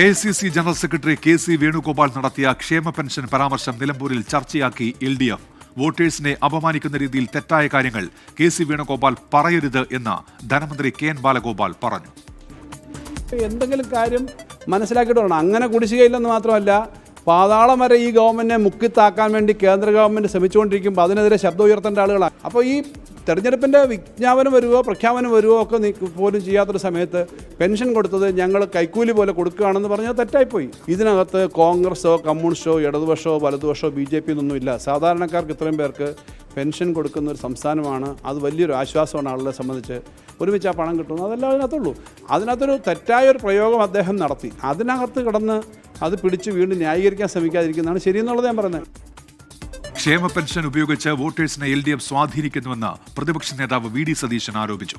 AICC general secretary KC Venugopal നടത്തിയ ക്ഷേമ pension പരാമർശം നിലമ്പൂരിൽ ചർച്ചയാക്കി LDF. വോട്ടേഴ്സിനെ അപമാനിക്കുന്ന രീതിയിൽ തെറ്റായ കാര്യങ്ങൾ KC വേണുഗോപാൽ പറയരുത് എന്ന് ധനമന്ത്രി KN ബാലഗോപാൽ പറഞ്ഞു. എന്തെങ്കിലും കാര്യം മനസ്സിലാക്കിയിട്ട് വേണം. അങ്ങനെ കുടിശ്ശികയില്ലെന്ന് മാത്രമല്ല, പാതാളം വരെ ഈ ഗവൺമെന്റിനെ മുക്കിത്താക്കാൻ വേണ്ടി കേന്ദ്ര ഗവൺമെന്റ് ശ്രമിച്ചുകൊണ്ടിരിക്കുമ്പോൾ അതിനെതിരെ ശബ്ദം ഉയർത്തേണ്ട ആളുകളാണ്. അപ്പോൾ ഈ തെരഞ്ഞെടുപ്പിൻ്റെ വിജ്ഞാപനം വരുവോ പ്രഖ്യാപനം വരുവോ ഒക്കെ പോലും ചെയ്യാത്തൊരു സമയത്ത് പെൻഷൻ കൊടുത്തത് ഞങ്ങൾ കൈക്കൂലി പോലെ കൊടുക്കുകയാണെന്ന് പറഞ്ഞാൽ തെറ്റായിപ്പോയി. ഇതിനകത്ത് കോൺഗ്രസോ കമ്മ്യൂണിസ്റ്റോ ഇടതുപക്ഷമോ വലതുപക്ഷമോ BJP എന്നൊന്നുമില്ല. സാധാരണക്കാർക്ക് ഇത്രയും പേർക്ക് പെൻഷൻ കൊടുക്കുന്ന ഒരു സംസ്ഥാനമാണ്. അത് വലിയൊരു ആശ്വാസമാണ് ആളുകളെ സംബന്ധിച്ച്. ഒരുമിച്ച് ആ പണം കിട്ടുന്നു, അതല്ല അതിനകത്തുള്ളൂ. അതിനകത്തൊരു തെറ്റായൊരു പ്രയോഗം അദ്ദേഹം നടത്തി. അതിനകത്ത് കിടന്ന് അത് പിടിച്ച് വീണ്ടും ന്യായീകരിക്കാൻ ശ്രമിക്കാതിരിക്കുന്നതാണ് ശരിയെന്നുള്ളത് ഞാൻ പറയുന്നത്. ക്ഷേമ പെൻഷൻ ഉപയോഗിച്ച് വോട്ടേഴ്സിനെ LDF സ്വാധീനിക്കുന്നുവെന്ന് പ്രതിപക്ഷ നേതാവ് VD സതീശൻ ആരോപിച്ചു.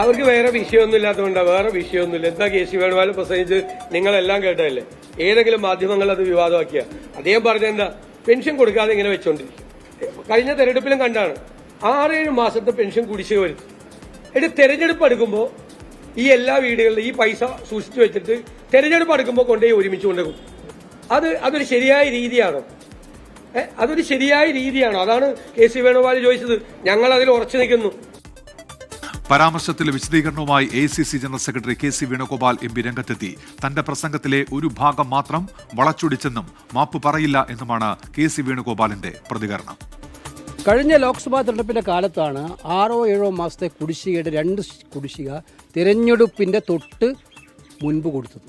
അവർക്ക് വേറെ വിഷയമൊന്നും ഇല്ലാത്തതുകൊണ്ടാണ്. വേറെ വിഷയമൊന്നുമില്ല. എന്താ KC വേണുഗോപാൽ പ്രസംഗിച്ച് നിങ്ങളെല്ലാം കേട്ടതല്ലേ? ഏതെങ്കിലും മാധ്യമങ്ങൾ അത് വിവാദമാക്കിയ അദ്ദേഹം പറഞ്ഞെന്താ, പെൻഷൻ കൊടുക്കാതെ ഇങ്ങനെ വെച്ചോണ്ടിരിക്കും. കഴിഞ്ഞ തെരഞ്ഞെടുപ്പിലും കണ്ടാണ് 6-7 മാസത്തെ പെൻഷൻ കുടിശ്ശിക വരുത്തി. എന്നിട്ട് തെരഞ്ഞെടുപ്പ് എടുക്കുമ്പോൾ ഈ എല്ലാ വീടുകളിലും ഈ പൈസ സൂക്ഷിച്ചു വെച്ചിട്ട് തെരഞ്ഞെടുപ്പ് എടുക്കുമ്പോൾ കൊണ്ടുപോയി ഒരുമിച്ച് കൊണ്ടുപോകും. അതൊരു ശരിയായ രീതിയാണോ? അതൊരു ശരിയായ രീതിയാണോ? അതാണ് KC വേണുഗോപാൽ ചോദിച്ചത്. ഞങ്ങൾ അതിൽ ഉറച്ചു നിൽക്കുന്നു. പരാമർശത്തിലെ വിശദീകരണവുമായി AICC general secretary KC Venugopal MP രംഗത്തെത്തി. തന്റെ പ്രസംഗത്തിലെ ഒരു ഭാഗം മാത്രം വളച്ചൊടിച്ചെന്നും മാപ്പ് പറയില്ല എന്നുമാണ് KC വേണുഗോപാലിന്റെ പ്രതികരണം. കഴിഞ്ഞ ലോക്സഭാ തെരഞ്ഞെടുപ്പിന്റെ കാലത്താണ് 6-7 മാസത്തെ കുടിശ്ശികയുടെ 2 കുടിശ്ശിക തിരഞ്ഞെടുപ്പിന്റെ തൊട്ട് മുൻപ് കൊടുത്തത്.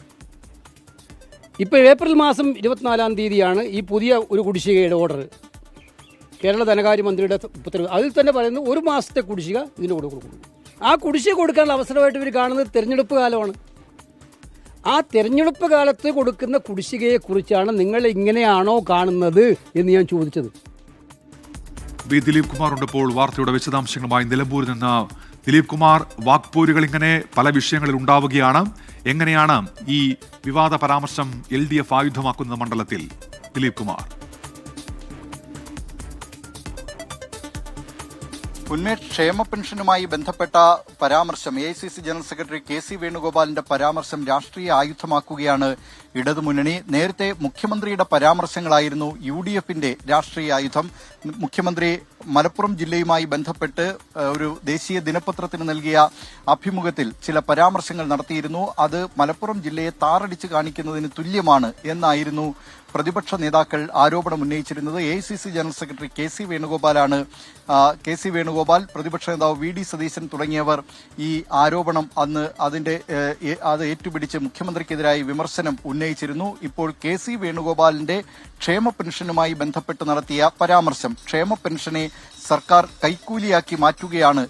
ഇപ്പോൾ ഏപ്രിൽ മാസം 24-ാം തീയതിയാണ് ഈ പുതിയ ഒരു കുടിശ്ശികയുടെ ഓർഡർ കേരള ധനകാര്യമന്ത്രിയുടെ ഉത്തരവ്. അതിൽ തന്നെ പറയുന്നത് 1 മാസത്തെ കുടിശ്ശിക ഇതിന് കൊടുക്കുന്നു. ആ കുടിശ്ശിക കൊടുക്കാനുള്ള അവസരമായിട്ട് ഇവർ കാണുന്നത് തെരഞ്ഞെടുപ്പ് കാലമാണ്. ആ തെരഞ്ഞെടുപ്പ് കാലത്ത് കൊടുക്കുന്ന കുടിശ്ശികയെക്കുറിച്ചാണ് നിങ്ങൾ ഇങ്ങനെയാണോ കാണുന്നത് എന്ന് ഞാൻ ചോദിച്ചത്. ദിലീപ് കുമാർ ഉണ്ടപ്പോൾ വാർത്തയുടെ വിശദാംശങ്ങളുമായി നിലമ്പൂരിൽ നിന്ന്. ദിലീപ് കുമാർ, വാക്പോരുകൾ ഇങ്ങനെ പല വിഷയങ്ങളിൽ ഉണ്ടാവുകയാണ്. എങ്ങനെയാണ് ഈ വിവാദ പരാമർശം LDF ആയുധമാക്കുന്ന മണ്ഡലത്തിൽ? ദിലീപ് കുമാർ. ഉന്മേഷ്, ക്ഷേമ പെൻഷനുമായി ബന്ധപ്പെട്ട പരാമർശം AICC ജനറൽ സെക്രട്ടറി KC വേണുഗോപാലിന്റെ പരാമർശം രാഷ്ട്രീയ ആയുധമാക്കുകയാണ് ഇടതുമുന്നണി. നേരത്തെ മുഖ്യമന്ത്രിയുടെ പരാമർശങ്ങളായിരുന്നു UDFന്റെ രാഷ്ട്രീയ ആയുധം. മുഖ്യമന്ത്രി മലപ്പുറം ജില്ലയുമായി ബന്ധപ്പെട്ട് ഒരു ദേശീയ ദിനപത്രത്തിന് നൽകിയ അഭിമുഖത്തിൽ ചില പരാമർശങ്ങൾ നടത്തിയിരുന്നു. അത് മലപ്പുറം ജില്ലയെ താറടിച്ച് കാണിക്കുന്നതിന് തുല്യമാണ് എന്നായിരുന്നു പ്രതിപക്ഷ നേതാക്കൾ ആരോപണം ഉന്നയിച്ചിരുന്നത്. AICC general secretary KC വേണുഗോപാലാണ്. KC Venugopal, പ്രതിപക്ഷ നേതാവ് VD സതീശൻ തുടങ്ങിയവർ ഈ ആരോപണം അന്ന് അത് ഏറ്റുപിടിച്ച് മുഖ്യമന്ത്രിക്കെതിരായി വിമർശനം ഉന്നയിച്ചിരുന്നു. ഇപ്പോൾ KC വേണുഗോപാലിന്റെ ക്ഷേമ പെൻഷനുമായി ബന്ധപ്പെട്ട് നടത്തിയ പരാമർശം ക്ഷേമ പെൻഷനെ സർക്കാർ കൈക്കൂലിയാക്കി മാറ്റുകയാണ്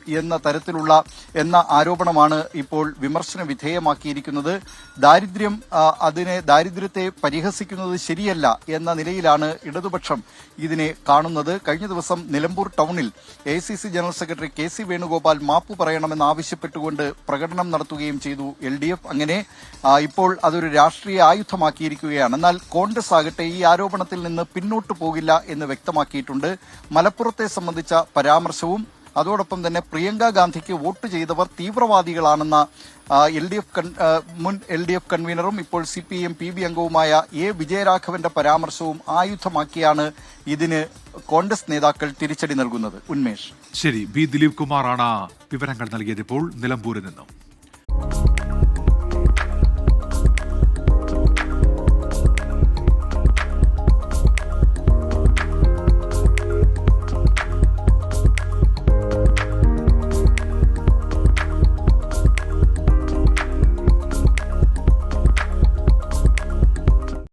എന്ന ആരോപണമാണ് ഇപ്പോൾ വിമർശന വിധേയമാക്കിയിരിക്കുന്നത്. ദാരിദ്ര്യത്തെ പരിഹസിക്കുന്നത് ശരിയല്ല എന്ന നിലയിലാണ് ഇടതുപക്ഷം ഇതിനെ കാണുന്നത്. കഴിഞ്ഞ ദിവസം നിലമ്പൂർ ടൗണിൽ AICC general secretary KC Venugopal മാപ്പ് പറയണമെന്ന് ആവശ്യപ്പെട്ടുകൊണ്ട് പ്രകടനം നടത്തുകയും ചെയ്തു LDF. അങ്ങനെ ഇപ്പോൾ അതൊരു രാഷ്ട്രീയ ആയുധമാക്കിയിരിക്കുകയാണ്. എന്നാൽ കോൺഗ്രസ് ആകട്ടെ ഈ ആരോപണത്തിൽ നിന്ന് പിന്നോട്ടു പോകില്ല എന്ന് വ്യക്തമാക്കിയിട്ടുണ്ട്. മലപ്പുറത്തെ സംബന്ധിച്ച പരാമർശവും അതോടൊപ്പം തന്നെ പ്രിയങ്ക ഗാന്ധിക്ക് വോട്ട് ചെയ്തവർ തീവ്രവാദികളാണെന്ന മുൻ LDF കൺവീനറും ഇപ്പോൾ CPM PB അംഗവുമായ A വിജയരാഘവന്റെ പരാമർശവും ആയുധമാക്കിയാണ് ഇതിന് കോൺഗ്രസ് നേതാക്കൾ തിരിച്ചടി നൽകുന്നത്. ഉന്മേഷ്. ശരി, ദിലീപ് കുമാറാണ് വിവരങ്ങൾ നൽകിയത് ഇപ്പോൾ നിലമ്പൂരിൽ നിന്നും.